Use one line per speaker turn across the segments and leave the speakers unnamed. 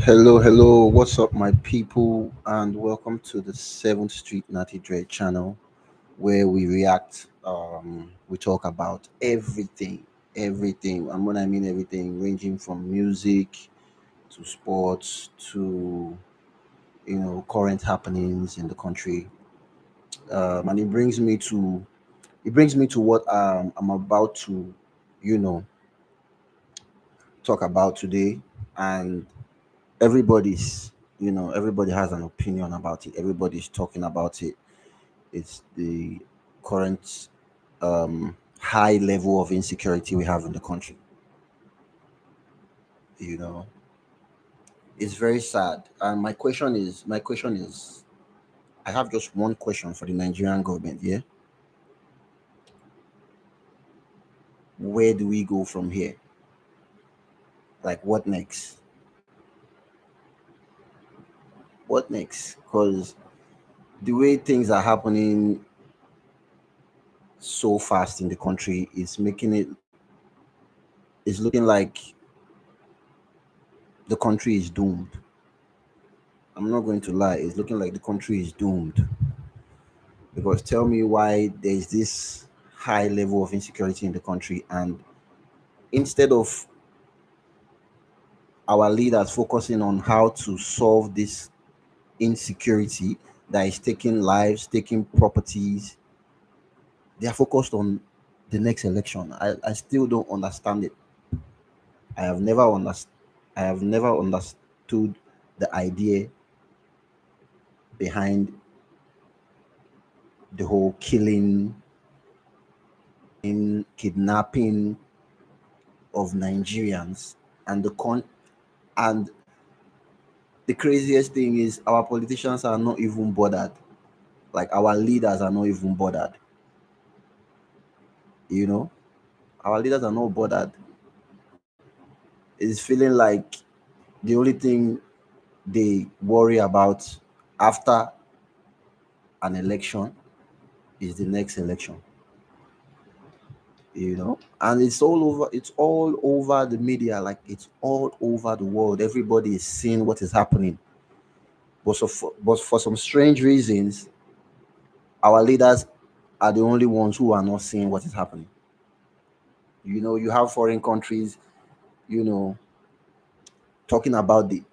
Hello, hello. What's up, my people? And welcome to the 7th Street Natty Dread channel, where we react. We talk about everything. And when I mean everything, ranging from music to sports to current happenings in the country. And it brings me to what I'm about to, you know, talk about today. And everybody has an opinion about it. Everybody's talking about it. It's the current high level of insecurity we have in the country. You know, it's very sad. And my question is, I have just one question for the Nigerian government. Yeah, where do we go from here? Like, what next? What next? Because the way things are happening so fast in the country is making it's looking like the country is doomed. I'm not going to lie, it's looking like the country is doomed. Because tell me why there's this high level of insecurity in the country, and instead of our leaders focusing on how to solve this insecurity that is taking lives, taking properties, they are focused on the next election. I still don't understand it. I have never understood I have never understood the idea behind the whole killing, in kidnapping of Nigerians, and and the craziest thing is our politicians are not even bothered. Like, our leaders are not even bothered. You know, our leaders are not bothered. It's feeling like the only thing they worry about after an election is the next election. And it's all over the media, like it's all over the world. Everybody is seeing what is happening. But for some strange reasons, our leaders are the only ones who are not seeing what is happening. You have foreign countries, you know, talking about the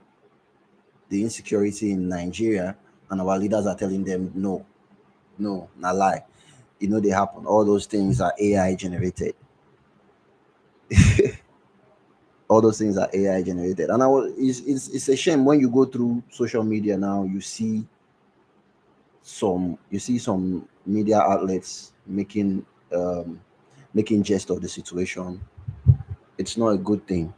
insecurity in Nigeria, and our leaders are telling them no, no, not lie. They happen. All those things are AI generated. All those things are AI generated. And it's a shame when you go through social media now, you see some media outlets um making jest of the situation. It's not a good thing.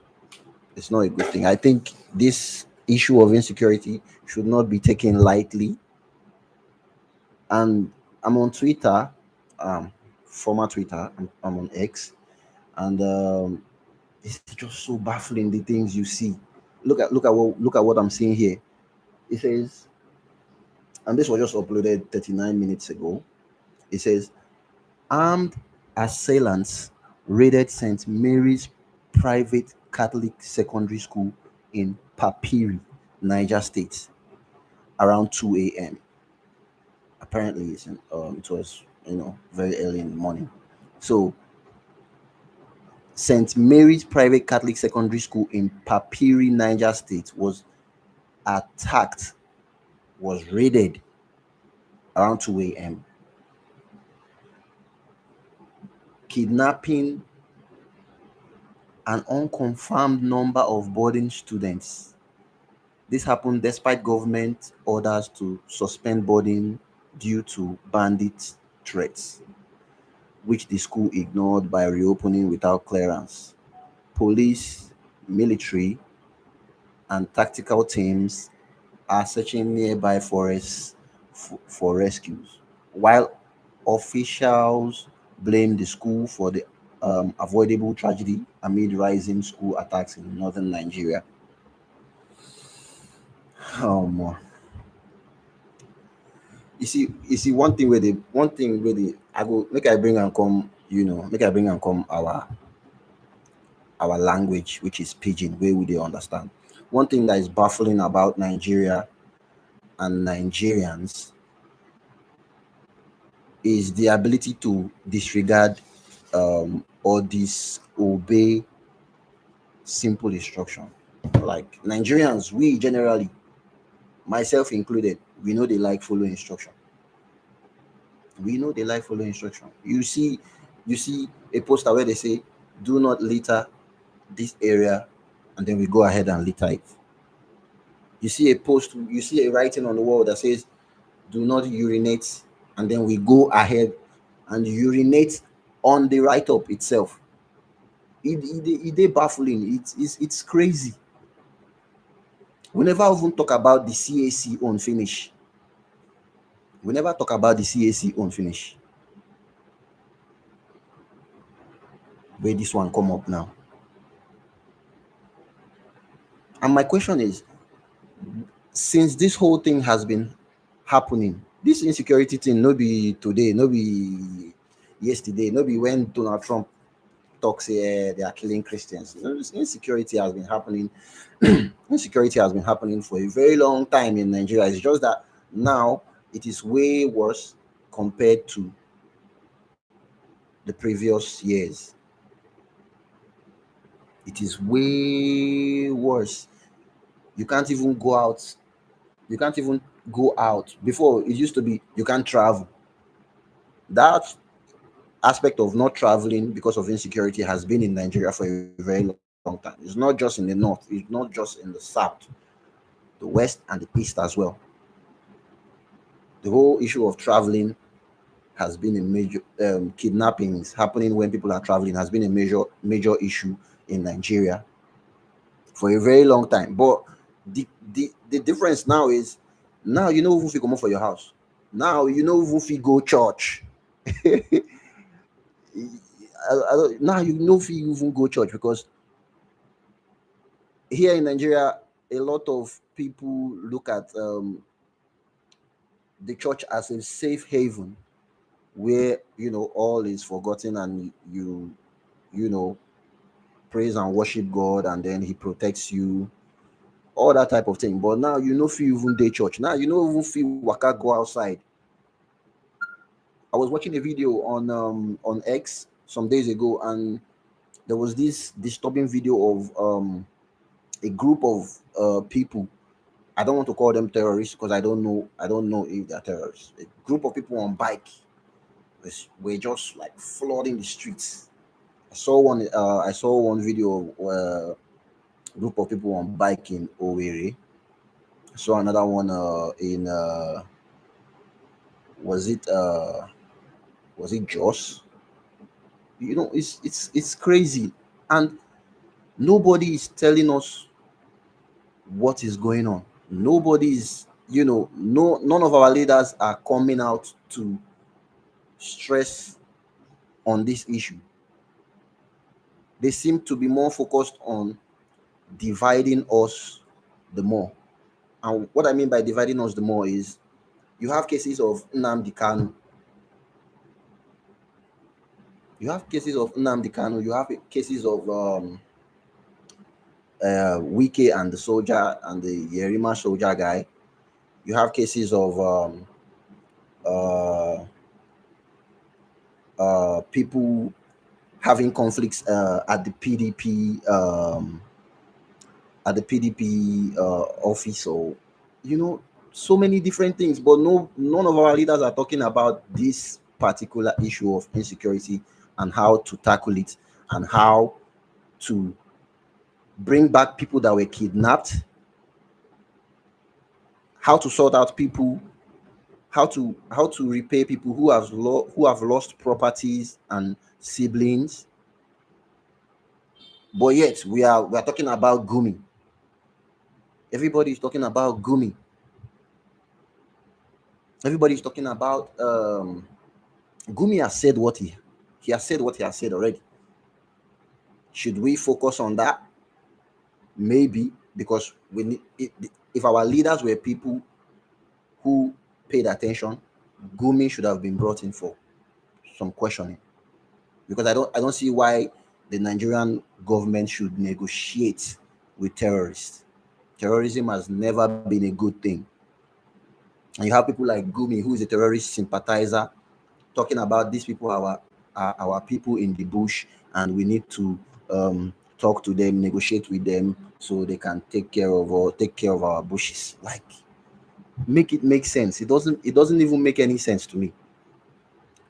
It's not a good thing. I think this issue of insecurity should not be taken lightly. And I'm on Twitter, um, former Twitter. I'm on X, and it's just so baffling, the things you see. Look at what I'm seeing here. It says, and this was just uploaded 39 minutes ago. It says, armed assailants raided St. Mary's private Catholic secondary school in Papiri, Niger State, around 2 a.m. Apparently, it was very early in the morning. So, St. Mary's private Catholic secondary school in Papiri, Niger State, was attacked, was raided around 2 a.m. Kidnapping an unconfirmed number of boarding students. This happened despite government orders to suspend boarding due to bandit threats, which the school ignored by reopening without clearance. Police, military, and tactical teams are searching nearby forests for rescues, while officials blame the school for the avoidable tragedy amid rising school attacks in northern Nigeria. more. You see, one thing where the I go make I bring and come, make I bring and come our language, which is pidgin, where we they understand. One thing that is baffling about Nigeria and Nigerians is the ability to disregard or disobey simple instruction. Like Nigerians, we generally, myself included, we know they like follow instruction. We know they like follow instruction. You see a poster where they say, "Do not litter this area," and then we go ahead and litter it. You see a writing on the wall that says, "Do not urinate," and then we go ahead and urinate on the write up itself. It is baffling. It's crazy. We never even talk about the CAC on finish. We never talk about the CAC on finish. Where this one come up now. And my question is, since this whole thing has been happening, this insecurity thing, no be today, no be yesterday, no be when Donald Trump talks here they are killing Christians. This insecurity has been happening. Insecurity has been happening for a very long time in Nigeria. It's just that now it is way worse compared to the previous years. It is way worse. You can't even go out. You can't even go out. Before it used to be you can't travel. That aspect of not traveling because of insecurity has been in Nigeria for a very long time. It's not just in the north, it's not just in the south, the west, and the east as well. The whole issue of traveling has been a major kidnappings happening when people are traveling has been a major issue in Nigeria for a very long time. But the difference now is now you know if you come out for your house. Now you know if you go church. Now you know if you even go church because here in Nigeria, a lot of people look at the church as a safe haven where all is forgotten and you know praise and worship God and then He protects you, all that type of thing. But now you know if you even day church. Now you know even feel waka go outside. I was watching a video on X some days ago and there was this disturbing video of a group of people. I don't want to call them terrorists because I don't know if they're terrorists. A group of people on bike were just like flooding the streets. I saw one video of a group of people on bike in Owerri. I saw another one in was it uh was it Joss? It's crazy, and nobody is telling us what is going on. Nobody is, no, none of our leaders are coming out to stress on this issue. They seem to be more focused on dividing us the more. And what I mean by dividing us the more is you have cases of Nnamdi Kanu, you have cases of Wike and the soldier and the Yerima soldier guy. You have cases of uh, people having conflicts at the PDP office, or so many different things. But no, none of our leaders are talking about this particular issue of insecurity and how to tackle it and how to bring back people that were kidnapped, how to sort out people, how to repay people who have lost properties and siblings. But yet we are talking about Gumi. Everybody is talking about Gumi. Everybody is talking about Gumi has said what he has said what he has said already. Should we focus on that? Maybe, because if our leaders were people who paid attention, Gumi should have been brought in for some questioning, because I don't see why the Nigerian government should negotiate with terrorists. Terrorism has never been a good thing. And you have people like Gumi, who is a terrorist sympathizer, talking about these people are our people in the bush, and we need to talk to them, negotiate with them, so they can take care of our bushes. Like, make it make sense. It doesn't even make any sense to me.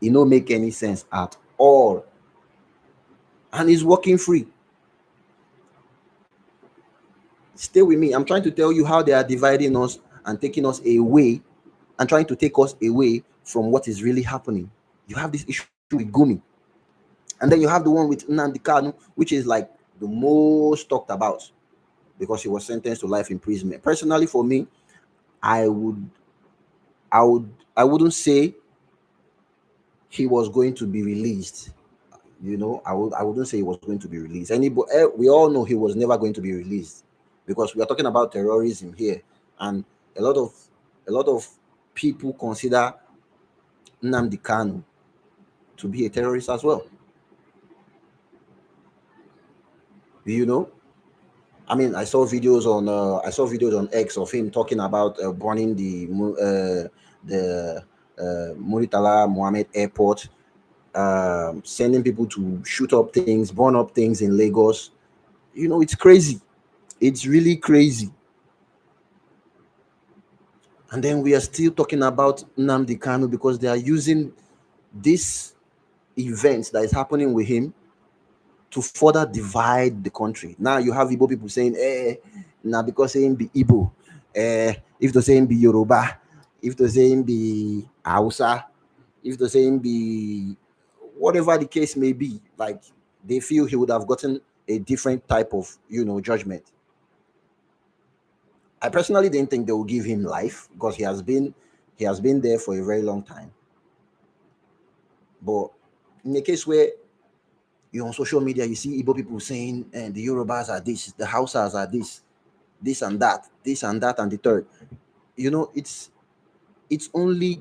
It don't make any sense at all. And it's working free. Stay with me. I'm trying to tell you how they are dividing us and taking us away, and trying to take us away from what is really happening. You have this issue with Gumi, and then you have the one with Nnamdi Kanu, which is like the most talked about, because he was sentenced to life imprisonment. Personally, for me, I would, I would, I wouldn't say he was going to be released. I wouldn't say he was going to be released. We all know he was never going to be released, because we are talking about terrorism here, and a lot of a lot of people consider Nnamdi Kanu to be a terrorist as well. You know, I mean, I saw videos on X of him talking about burning the Muritala Mohammed Airport, sending people to shoot up things, burn up things in Lagos. It's crazy. It's really crazy. And then we are still talking about Nnamdi Kanu, because they are using this event that is happening with him to further divide the country. Now you have Igbo people saying, now because saying be Igbo, if to saying be Yoruba, if to saying be Hausa, if to saying be whatever the case may be, like, they feel he would have gotten a different type of judgment. I personally didn't think they will give him life, because he has been there for a very long time. But in a case where you're on social media, you see Igbo people saying, the Yorubas are this, the Hausas are this and that and the third. It's only,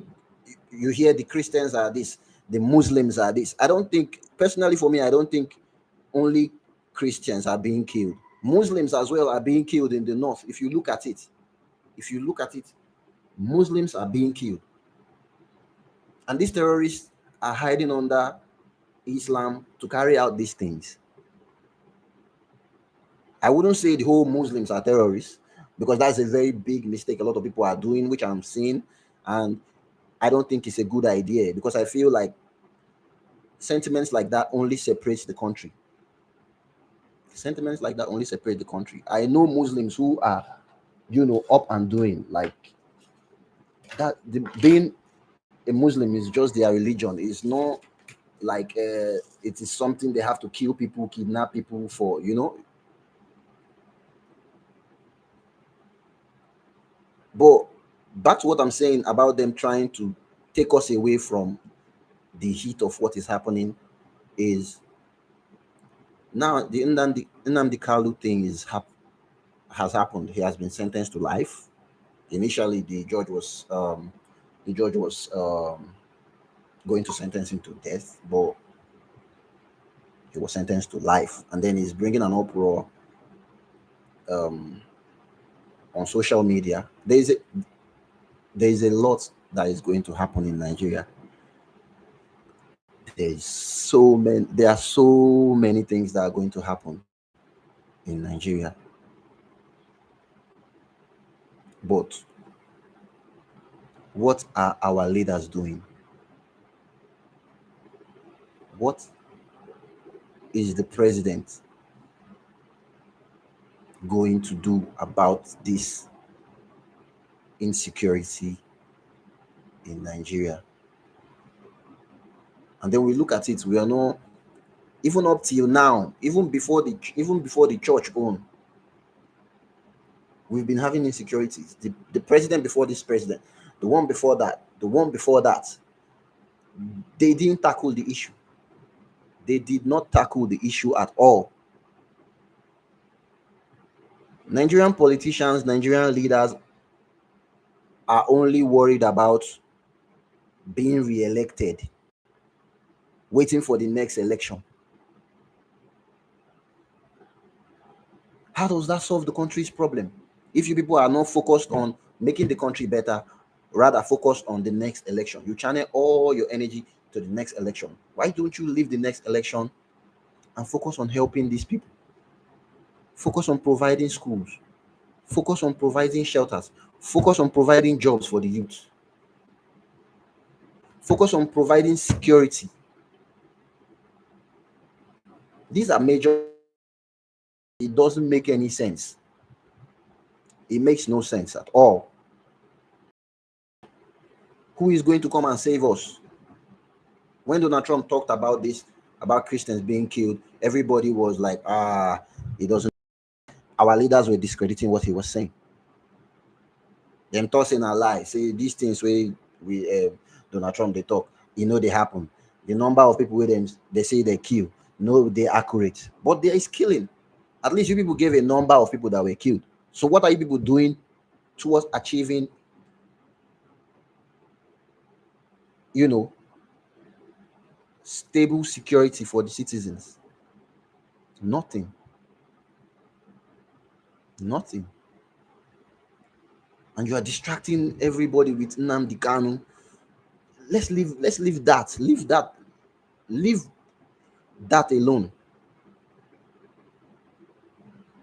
you hear the Christians are this, the Muslims are this. I don't think, personally for me, I don't think only Christians are being killed. Muslims as well are being killed in the north. If you look at it, Muslims are being killed. And these terrorists are hiding under Islam to carry out these things. I wouldn't say the whole Muslims are terrorists, because that's a very big mistake a lot of people are doing, which I'm seeing. And I don't think it's a good idea, because I feel like sentiments like that only separates the country. Sentiments like that only separate the country. I know Muslims who are, up and doing, like that. Being a Muslim is just their religion. It's not like it is something they have to kill people, kidnap people for. But that's what I'm saying about them trying to take us away from the heat of what is happening. Is now the Nnamdi Kalu thing has happened. He has been sentenced to life. Initially, the judge was going to sentence him to death, but he was sentenced to life, and then he's bringing an uproar um, on social media. There is a lot that is going to happen in Nigeria. There are so many things that are going to happen in Nigeria. But what are our leaders doing? What is the president going to do about this insecurity in Nigeria? And then we look at it, we are not, even up till now, even before the church own, we've been having insecurities. The president before this president, the one before that, they didn't tackle the issue. They did not tackle the issue at all. Nigerian politicians, Nigerian leaders are only worried about being re-elected, waiting for the next election. How does that solve the country's problem? If you people are not focused on making the country better, rather focused on the next election, you channel all your energy to the next election. Why don't you leave the next election and focus on helping these people? Focus on providing schools, focus on providing shelters, focus on providing jobs for the youth, focus on providing security. These are major. It doesn't make any sense. It makes no sense at all. Who is going to come and save us? When Donald Trump talked about this, about Christians being killed, everybody was like, it doesn't. Our leaders were discrediting what he was saying. Them tossing a lie, say these things where we Donald Trump they talk, they happen. The number of people with them they say they kill, no, they're accurate, but there is killing. At least you people gave a number of people that were killed. So what are you people doing towards achieving, you know, stable security for the citizens? Nothing. Nothing. And you are distracting everybody with Nnamdi Kanu. Let's leave that. Leave that alone.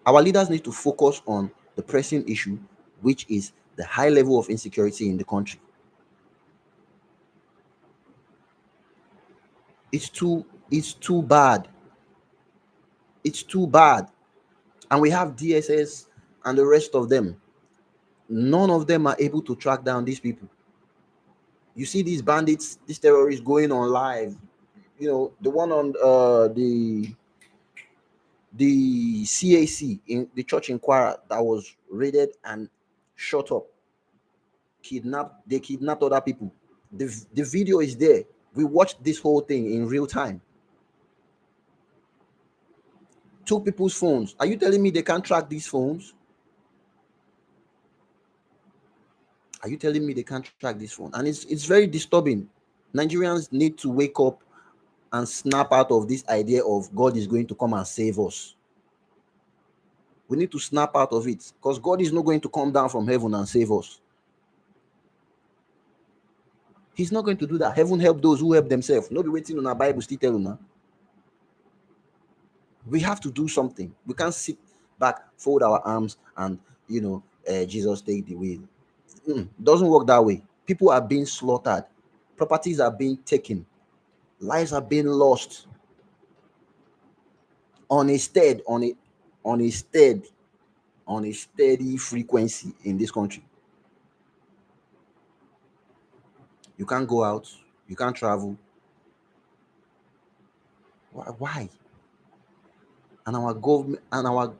Our leaders need to focus on the pressing issue, which is the high level of insecurity in the country. It's too bad. It's too bad. And we have DSS and the rest of them. None of them are able to track down these people. You see these bandits, these terrorists going on live. The one on the CAC in the church in Kwara that was raided and shot up, they kidnapped other people. The video is there. We watched this whole thing in real time. Took people's phones. Are you telling me they can't track these phones? Are you telling me they can't track this phone? And it's very disturbing. Nigerians need to wake up and snap out of this idea of God is going to come and save us. We need to snap out of it, because God is not going to come down from heaven and save us. He's not going to do that. Heaven help those who help themselves. Not be waiting on our Bible still tell you. We have to do something. We can't sit back, fold our arms, and Jesus take the wheel. Doesn't work that way. People are being slaughtered, properties are being taken, lives are being lost on a steady frequency in this country. You can't go out, you can't travel. Why? And our government and our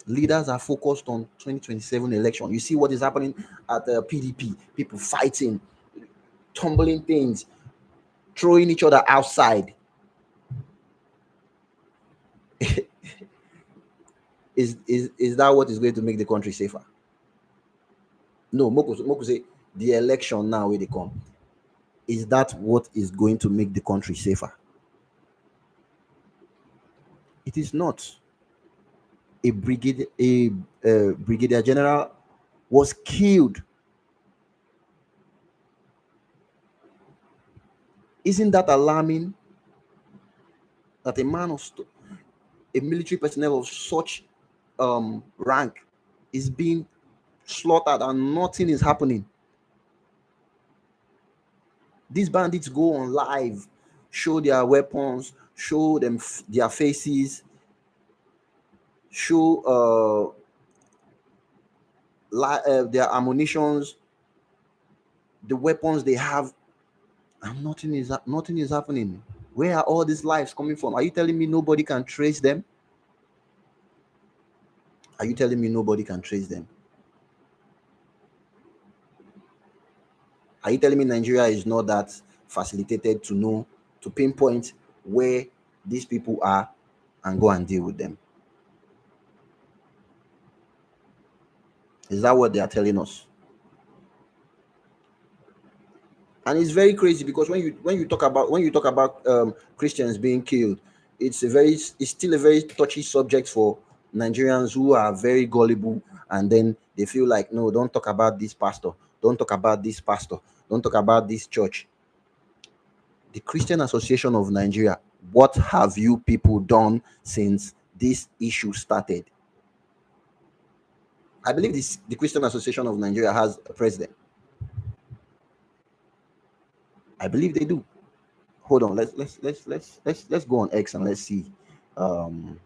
leaders are focused on 2027 election. You see what is happening at the PDP. People fighting, tumbling things, throwing each other outside. Is that what is going to make the country safer? No. Moko say the election now where they come. Is that what is going to make the country safer? It is not. A brigadier general was killed. Isn't that alarming? That a military personnel of such rank is being slaughtered and nothing is happening. These bandits go on live, show their weapons, show them their faces, show their ammunitions, the weapons they have, and nothing is happening. Where are all these lives coming from? Are you telling me nobody can trace them? Are you telling me nobody can trace them? Are you telling me Nigeria is not that facilitated to pinpoint where these people are and go and deal with them? Is that what they are telling us? And it's very crazy because when you talk about Christians being killed, it's still a very touchy subject for Nigerians who are very gullible, and then they feel like, no, don't talk about this pastor, don't talk about this pastor, don't talk about this church. The Christian Association of Nigeria, what have you people done since this issue started? I believe the Christian Association of Nigeria has a president. I believe they do. Hold on, let's go on X and let's see. Um,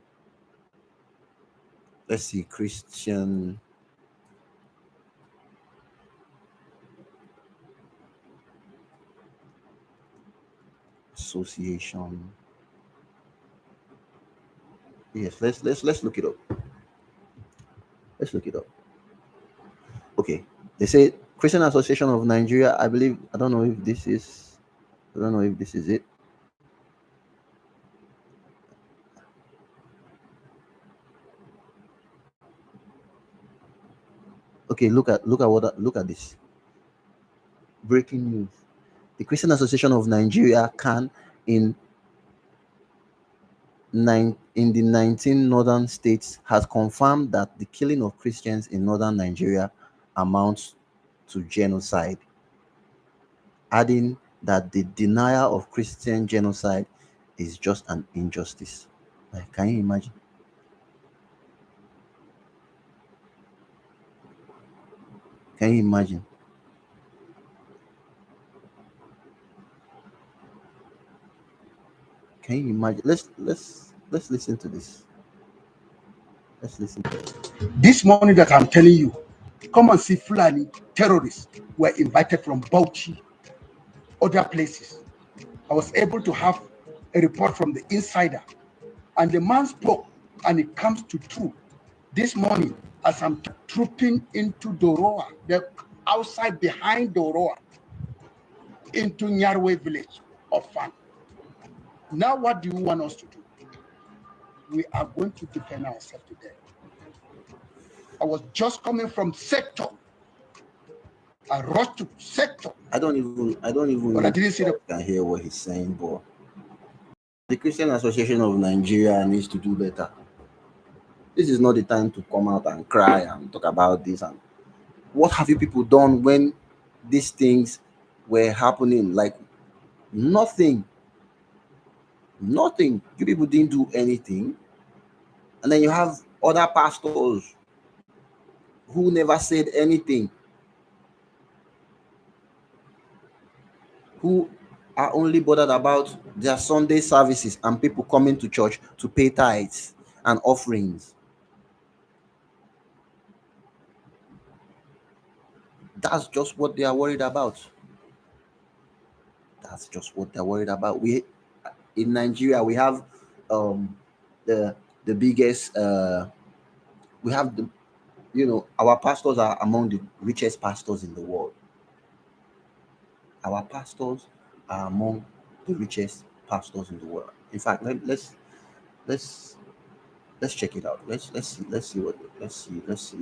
let's see, Christian Association. Yes, let's look it up. Let's look it up. Okay, they say Christian Association of Nigeria. I believe. I don't know if this is. I don't know if this is it. Okay, look at this. Breaking news. The Christian Association of Nigeria can in in the 19 northern states has confirmed that the killing of Christians in northern Nigeria amounts to genocide, adding that the denial of Christian genocide is just an injustice. Like, can you imagine? Can you imagine? Can you imagine? Let's listen to this. Let's listen to it.
This morning that I'm telling you, come and see Fulani terrorists were invited from Bauchi, other places. I was able to have a report from the insider, and the man spoke, and it comes to true. This morning, as I'm trooping into Doroa, the outside behind Doroa, into Nyarwe village of Fan. Now, what do you want us to do? We are going to defend ourselves today. I was just coming from sector. I rushed to sector.
I don't even
But
know
I
if
didn't see the.
I can hear what he's saying, but the Christian Association of Nigeria needs to do better. This is not the time to come out and cry and talk about this. And what have you people done when these things were happening? Like, nothing. Nothing. You people didn't do anything. And then you have other pastors who never said anything, who are only bothered about their Sunday services and people coming to church to pay tithes and offerings. That's just what they are worried about. That's just what they're worried about. We in Nigeria we have um the biggest we have the our pastors are among the richest pastors in the world. Our pastors are among the richest pastors in the world. In fact, let's let's check it out. Let's see what let's see.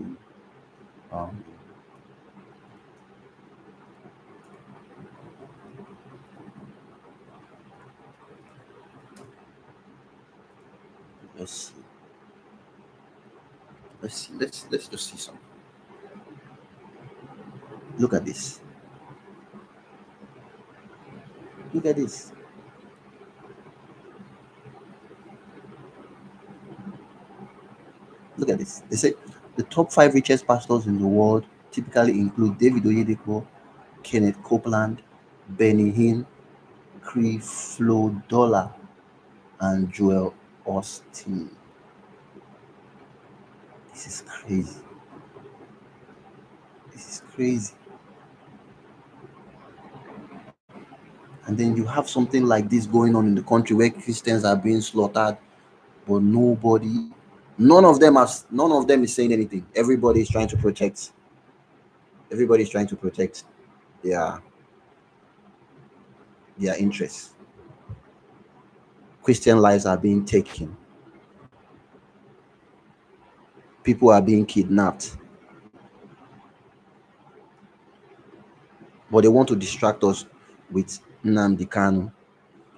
Um, let's see. Let's see. Let's just see some. Look at this. Look at this. Look at this. They say the top five richest pastors in the world typically include David Oyedepo, Kenneth Copeland, Benny Hinn, Creflo and Joel Austin. This is crazy. This is crazy. And then you have something like this going on in the country where Christians are being slaughtered, but none of them is saying anything. Everybody is trying to protect. Everybody is trying to protect their their interests. Christian lives are being taken. People are being kidnapped. but they want to distract us with Nnamdi Kanu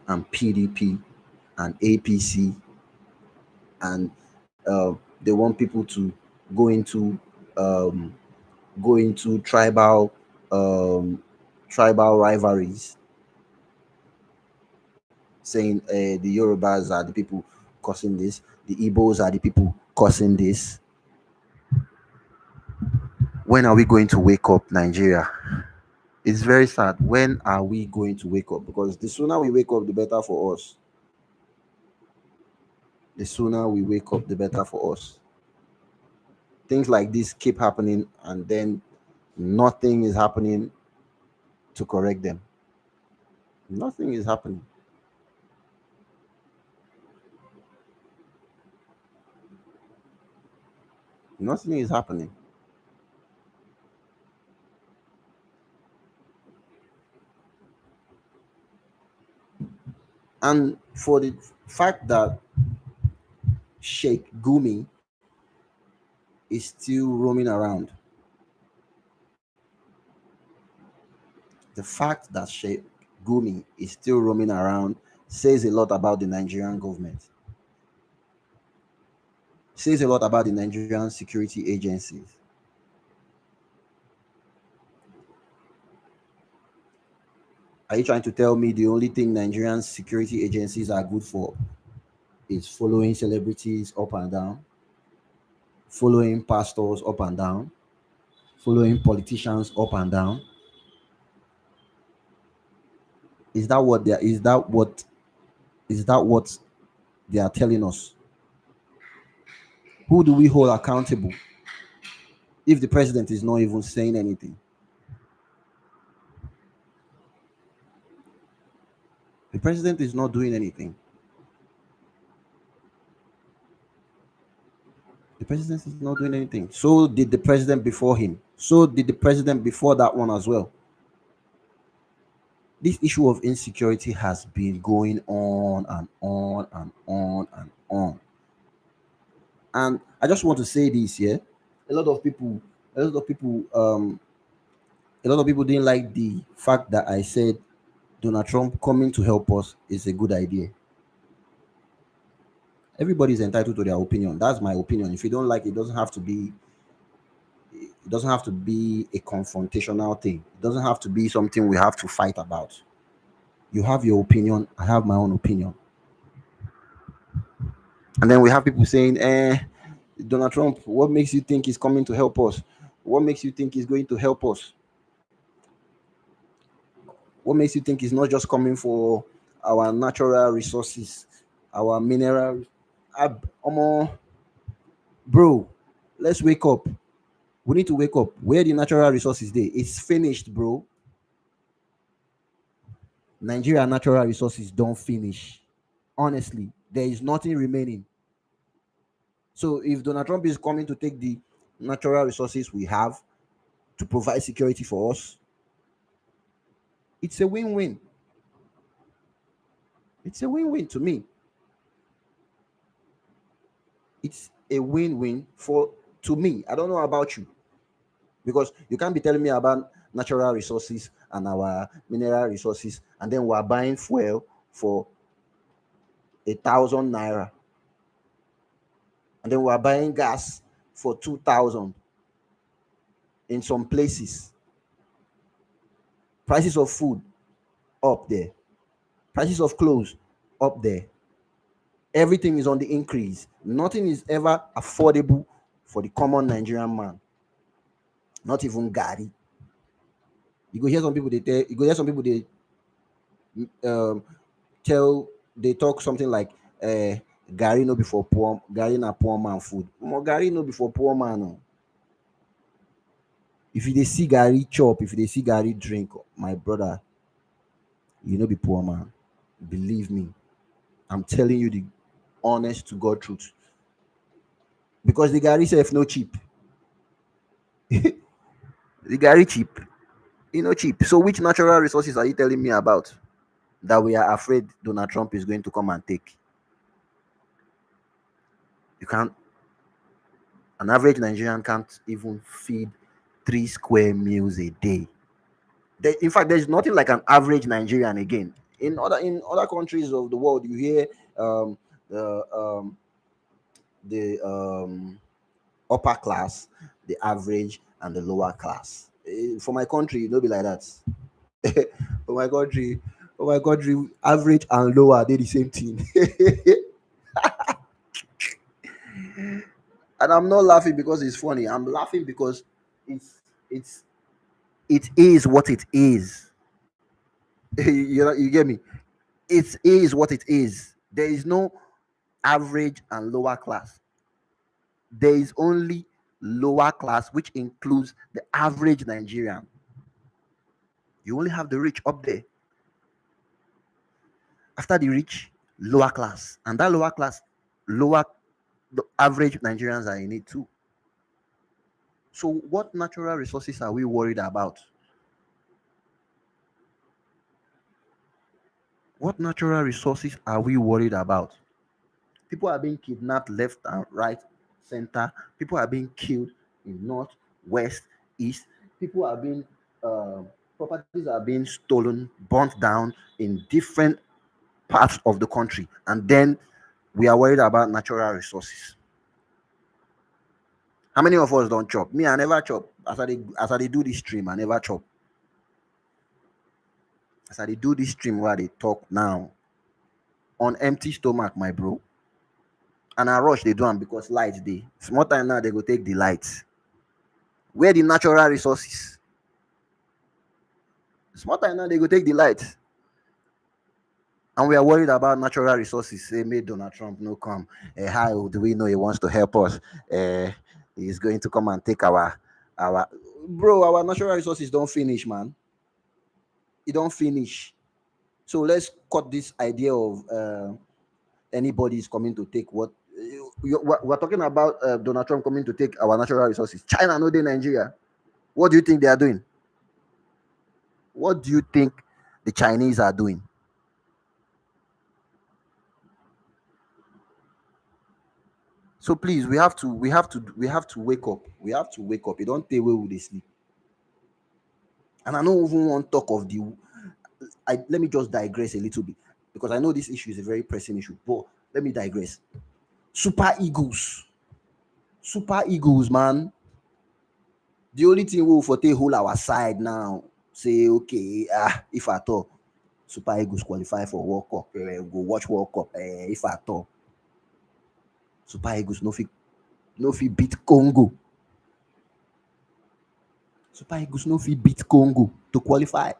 and PDP and APC, and they want people to go into um, tribal um, rivalries, saying the Yorubas are the people causing this, the Igbos are the people causing this. When are we going to wake up, Nigeria? It's very sad. When are we going to wake up? Because the sooner we wake up, the better for us. The sooner we wake up, the better for us. Things like this keep happening, and then nothing is happening to correct them. Nothing is happening. Nothing is happening. And for the fact that Sheikh Gumi is still roaming around, the fact that Sheikh Gumi is still roaming around says a lot about the Nigerian government, says a lot about the Nigerian security agencies. Are you trying to tell me the only thing Nigerian security agencies are good for is following celebrities up and down, following pastors up and down, following politicians up and down? Is that what they are, is that what they are telling us? Who do we hold accountable if the president is not even saying anything? The president is not doing anything. The president is not doing anything. So did the president before him. So did the president before that one as well. This issue of insecurity has been going on and on and on and on. And I just want to say this, yeah. A lot of people, a lot of people, a lot of people didn't like the fact that I said Donald Trump coming to help us is a good idea. Everybody is entitled to their opinion. That's my opinion. If you don't like it, it doesn't have to be a confrontational thing. It doesn't have to be something we have to fight about. You have your opinion, I have my own opinion. And then we have people saying, Donald Trump, what makes you think he's coming to help us? What makes you think he's going to help us? What makes you think he's not just coming for our natural resources, our mineral? Bro, let's wake up. We need to wake up. Where the natural resources day? It's finished, bro. Nigeria natural resources don't finish. Honestly, there is nothing remaining. So if Donald Trump is coming to take the natural resources we have to provide security for us, it's a win-win. It's a win-win to me. It's a win-win for to me. I don't know about you, because you can't be telling me about natural resources and our mineral resources, and then we're buying fuel for 1,000 naira, and then we're buying gas for 2,000 in some places. Prices of food up there, prices of clothes up there. Everything is on the increase. Nothing is ever affordable for the common Nigerian man. Not even Gary. You go hear some people they tell. You go hear some people they um, tell. They talk something like, "Gary no before poor. Gary na poor man food. Gary no before poor man. No. If you they see Gary chop, if you they see Gary drink, my brother, you know be poor man. Believe me, I'm telling you the honest to God truth. Because the Gary self no cheap. The Gary cheap. You know cheap. So which natural resources are you telling me about that we are afraid Donald Trump is going to come and take? You can't. An average Nigerian can't even feed 3 square meals a day. In fact, there's nothing like an average Nigerian again. In other countries of the world, you hear um, the the upper class, the average, and the lower class. For my country, it'll be like that. for my country, for my country, average and lower, they the same thing. And I'm not laughing because it's funny. I'm laughing because it's it's it is what it is. You get me? It is what it is. There is no average and lower class. There is only lower class, which includes the average Nigerian. You only have the rich up there. After the rich, lower class, and that lower class, lower the average Nigerians are in it too. So, what natural resources are we worried about? What natural resources are we worried about? People are being kidnapped left and right, center. People are being killed in north, west, east. People are being properties are being stolen, burnt down in different parts of the country, and then we are worried about natural resources. How many of us don't chop? Me, I never chop. As I do this stream, I never chop. As I do this stream where they talk now on empty stomach, my bro. And I rush they do them because light day. Small time now they go take the lights. Where the natural resources? Small time now they go take the lights. And we are worried about natural resources. Say, may Donald Trump no come. How do we know he wants to help us? He's going to come and take our bro. Our natural resources don't finish, man. It don't finish. So let's cut this idea of anybody is coming to take what. We're talking about Donald Trump coming to take our natural resources. China, no, they Nigeria. What do you think they are doing? What do you think the Chinese are doing? So please, we have to wake up. We have to wake up. You don't take away with the sleep. And I don't even want to talk of the. Let me just digress a little bit because I know this issue is a very pressing issue. But let me digress. Super Eagles, Super Eagles, man. The only thing we will for take hold our side now. Say okay, if at all, Super Eagles qualify for World Cup, go watch World Cup. If at all, Super Eagles no fit beat Congo. Super Eagles no fit beat Congo to qualify.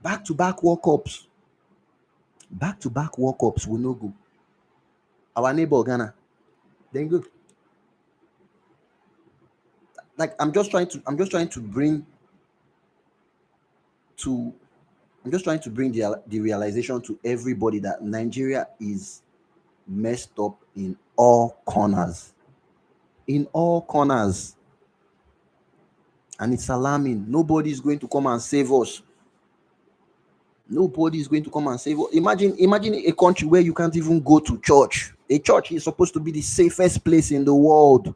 Back to back World Cups. Back to back World Cups will no go. Our neighbor Ghana, then go. Like I'm just trying to bring to I'm just trying to bring the realization to everybody that Nigeria is messed up in all corners. In all corners. And it's alarming. Nobody is going to come and save us. Nobody is going to come and save us. Imagine a country where you can't even go to church. A church is supposed to be the safest place in the world.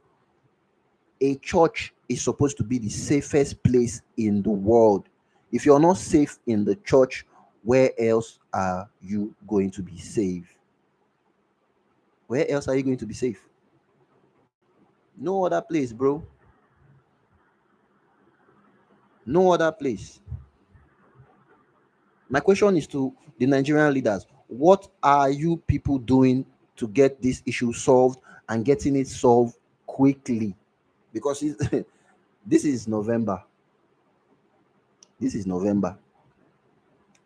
A church is supposed to be the safest place in the world. If you're not safe in the church, where else are you going to be safe? Where else are you going to be safe? No other place, bro. No other place. My question is to the Nigerian leaders: what are you people doing to get this issue solved and getting it solved quickly? Because this is November. This is November.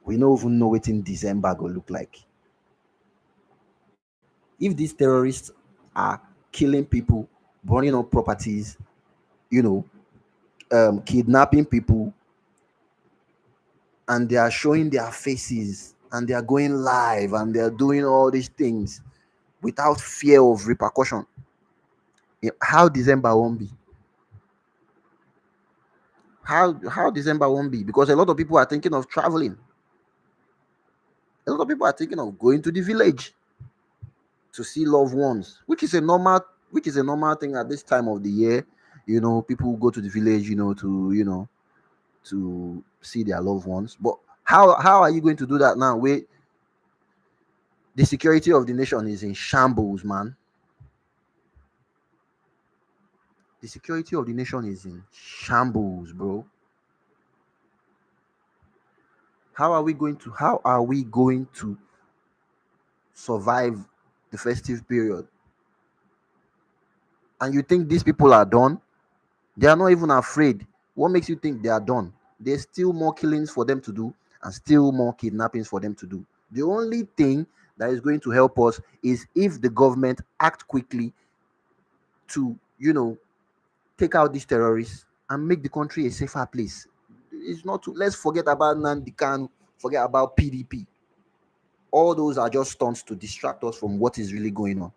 We don't even know what in December go look like. If these terrorists are killing people, burning up properties, you know, kidnapping people, and they are showing their faces and they are going live and they are doing all these things without fear of repercussion, how December won't be? How December won't be? Because a lot of people are thinking of traveling. A lot of people are thinking of going to the village to see loved ones, which is a normal thing at this time of the year. People go to the village, to to see their loved ones. But how are you going to do that now? Where the security of the nation is in shambles, man. The security of the nation is in shambles, bro. How are we going to survive the festive period? And you think these people are done? They are not even afraid. What makes you think they are done? There's still more killings for them to do and still more kidnappings for them to do. The only thing that is going to help us is if the government act quickly to, take out these terrorists and make the country a safer place. It's not to let's forget about Nandikan, forget about PDP. All those are just stunts to distract us from what is really going on.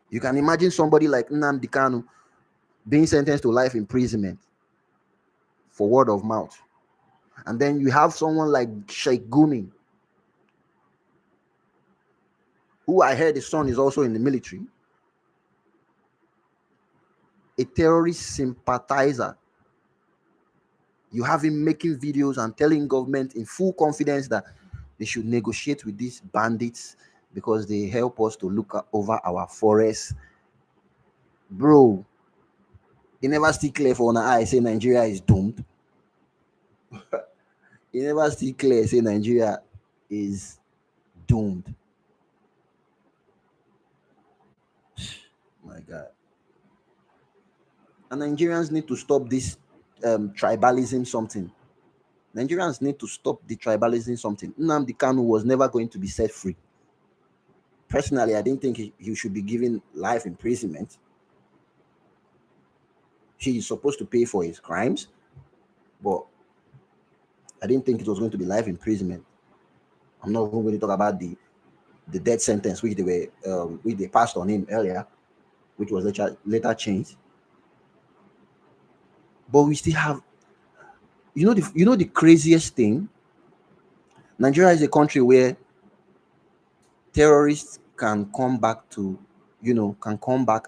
You can imagine somebody like Nnamdi Kanu being sentenced to life imprisonment for word of mouth. And then you have someone like Sheikh Gumi, who I heard his son is also in the military, a terrorist sympathizer. You have him making videos and telling government in full confidence that they should negotiate with these bandits because they help us to look over our forests. Bro, it never still clear for an eye say Nigeria is doomed. It never still clear say Nigeria is doomed. My God. And Nigerians need to stop this tribalism something. Nigerians need to stop the tribalism something. Nnamdi Kanu was never going to be set free. Personally, I didn't think he should be given life imprisonment. He is supposed to pay for his crimes, but I didn't think it was going to be life imprisonment. I'm not even going to talk about the death sentence which they passed on him earlier, which was later changed. But we still have, the craziest thing. Nigeria is a country where terrorists can come back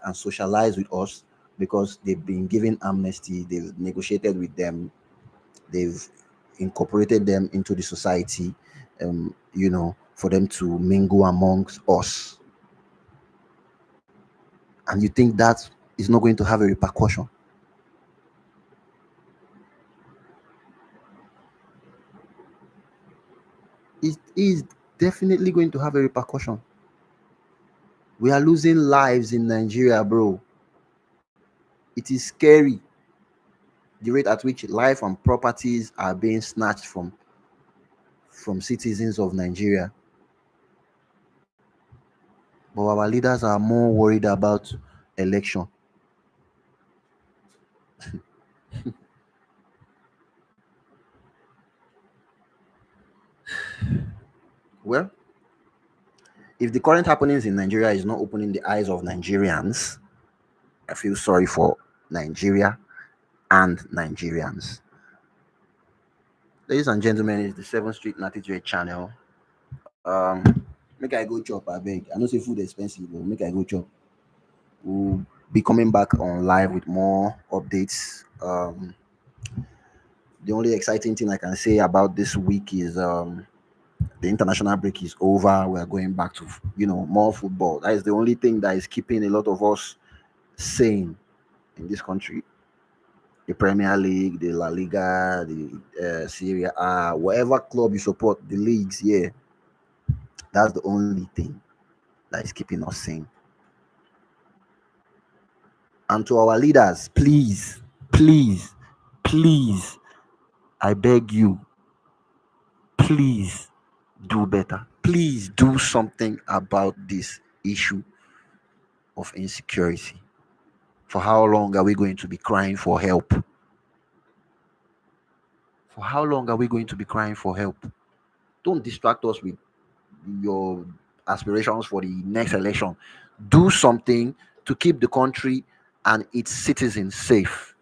and socialize with us because they've been given amnesty, they've negotiated with them, they've incorporated them into the society, for them to mingle amongst us. And you think that is not going to have a repercussion? It is definitely going to have a repercussion. We are losing lives in Nigeria, bro. It is scary the rate at which life and properties are being snatched from citizens of Nigeria. But our leaders are more worried about election. Well, if the current happenings in Nigeria is not opening the eyes of Nigerians, I feel sorry for Nigeria and Nigerians. Ladies and gentlemen, it's the 7th Street Natty channel. Make I go chop, I beg. I know say food expensive, but make I go chop. We'll be coming back on live with more updates. The only exciting thing I can say about this week is the international break is over. We are going back to more football. That is the only thing that is keeping a lot of us sane in this country. The Premier League, the La Liga, the Serie A, whatever club you support, the leagues, yeah, that's the only thing that is keeping us sane. And to our leaders, please, please, please, I beg you, please do better. Please do something about this issue of insecurity. For how long are we going to be crying for help? For how long are we going to be crying for help? Don't distract us with your aspirations for the next election. Do something to keep the country and its citizens safe.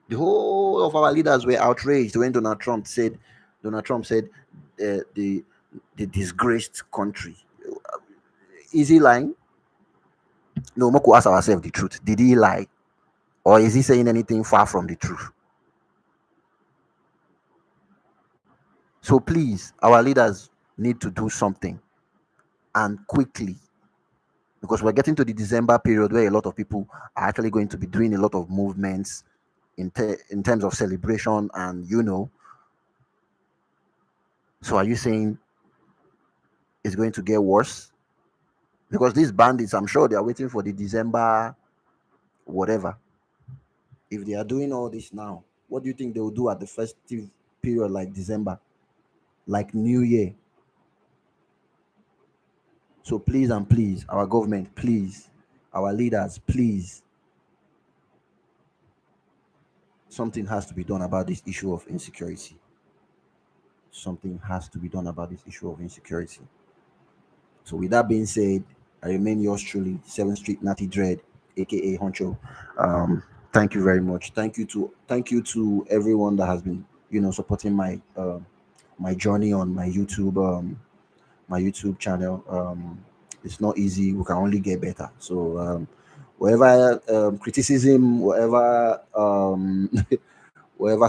The whole of our leaders were outraged when Donald Trump said the disgraced country. Is he lying? No, we must ask ourselves the truth. Did he lie? Or is he saying anything far from the truth? So please, our leaders need to do something, and quickly, because we're getting to the December period where a lot of people are actually going to be doing a lot of movements in terms of celebration, and so are you saying it's going to get worse? Because these bandits, I'm sure they are waiting for the December whatever. If they are doing all this now, what do you think they will do at the festive period like December, like New Year? So please and please, our government, please, our leaders, please, something has to be done about this issue of insecurity. Something has to be done about this issue of insecurity. So with that being said, I remain yours truly, 7th Street Natty Dread, aka Honcho. Thank you very much. Thank you to everyone that has been, supporting my journey on my YouTube channel. It's not easy. We can only get better. So whatever criticism, whatever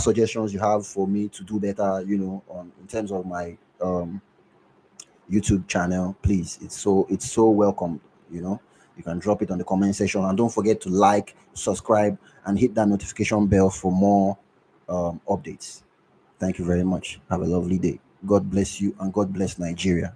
suggestions you have for me to do better, in terms of my YouTube channel, please, it's so welcome. You can drop it on the comment section, and don't forget to like, subscribe, and hit that notification bell for more updates. Thank you very much. Have a lovely day. God bless you, and God bless Nigeria.